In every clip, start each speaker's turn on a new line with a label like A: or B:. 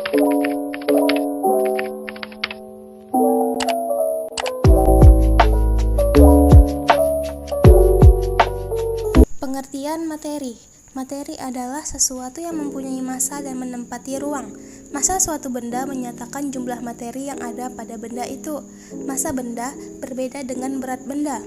A: Pengertian materi. Materi adalah sesuatu yang mempunyai massa dan menempati ruang. Massa suatu benda menyatakan jumlah materi yang ada pada benda itu. Massa benda berbeda dengan berat benda.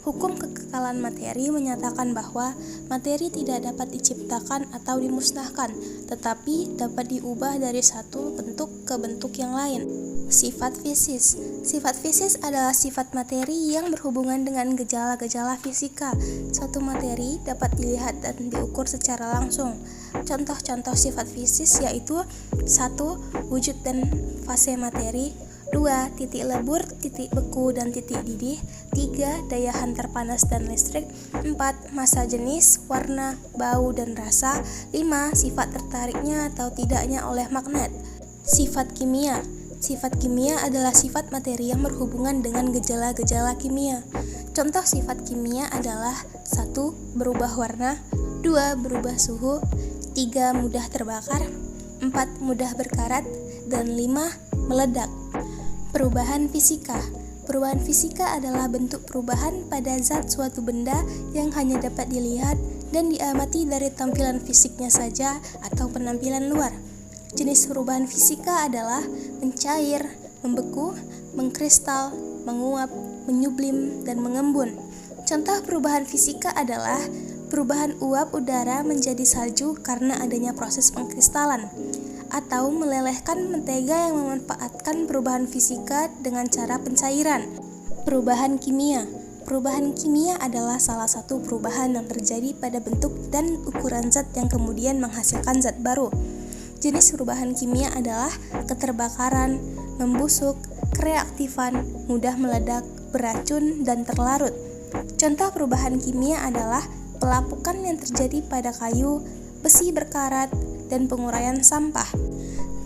A: Hukum kekekalan materi menyatakan bahwa materi tidak dapat diciptakan atau dimusnahkan, tetapi dapat diubah dari satu bentuk ke bentuk yang lain. Sifat fisis. Sifat fisis adalah sifat materi yang berhubungan dengan gejala-gejala fisika. Suatu materi dapat dilihat dan diukur secara langsung. Contoh-contoh sifat fisis yaitu 1. Wujud dan fase materi, 2. Titik lebur, titik beku, dan titik didih, 3. Daya hantar panas dan listrik, 4. Massa jenis, warna, bau, dan rasa, 5. Sifat tertariknya atau tidaknya oleh magnet. Sifat kimia. Sifat kimia adalah sifat materi yang berhubungan dengan gejala-gejala kimia. Contoh sifat kimia adalah 1. Berubah warna, 2. Berubah suhu, 3. Mudah terbakar, 4. Mudah berkarat, dan 5. Meledak. Perubahan fisika. Perubahan fisika adalah bentuk perubahan pada zat suatu benda yang hanya dapat dilihat dan diamati dari tampilan fisiknya saja atau penampilan luar. Jenis perubahan fisika adalah mencair, membeku, mengkristal, menguap, menyublim, dan mengembun. Contoh perubahan fisika adalah perubahan uap udara menjadi salju karena adanya proses pengkristalan, atau melelehkan mentega yang memanfaatkan perubahan fisika dengan cara pencairan. Perubahan kimia. Perubahan kimia adalah salah satu perubahan yang terjadi pada bentuk dan ukuran zat yang kemudian menghasilkan zat baru. Jenis perubahan kimia adalah keterbakaran, membusuk, kereaktifan, mudah meledak, beracun, dan terlarut. Contoh perubahan kimia adalah pelapukan yang terjadi pada kayu, besi berkarat, dan penguraian sampah.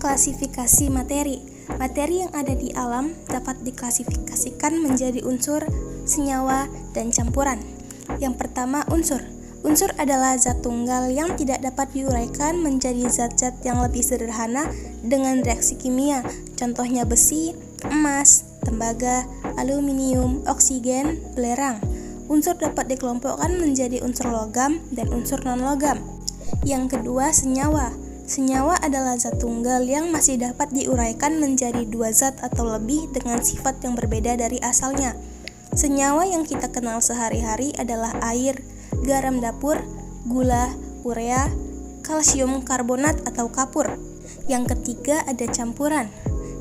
A: Klasifikasi materi. Materi yang ada di alam dapat diklasifikasikan menjadi unsur, senyawa, dan campuran. Yang pertama, unsur. Unsur adalah zat tunggal yang tidak dapat diuraikan menjadi zat-zat yang lebih sederhana dengan reaksi kimia. Contohnya besi, emas, tembaga, aluminium, oksigen, belerang. Unsur dapat dikelompokkan menjadi unsur logam dan unsur non-logam. Yang kedua, senyawa. Senyawa adalah zat tunggal yang masih dapat diuraikan menjadi dua zat atau lebih dengan sifat yang berbeda dari asalnya. Senyawa yang kita kenal sehari-hari adalah air, garam dapur, gula, urea, kalsium karbonat atau kapur. Yang ketiga, ada campuran.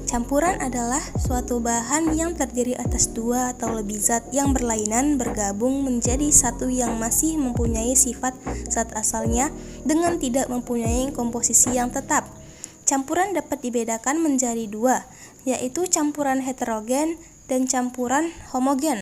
A: Campuran adalah suatu bahan yang terdiri atas dua atau lebih zat yang berlainan bergabung menjadi satu yang masih mempunyai sifat zat asalnya dengan tidak mempunyai komposisi yang tetap. Campuran dapat dibedakan menjadi dua, yaitu campuran heterogen dan campuran homogen.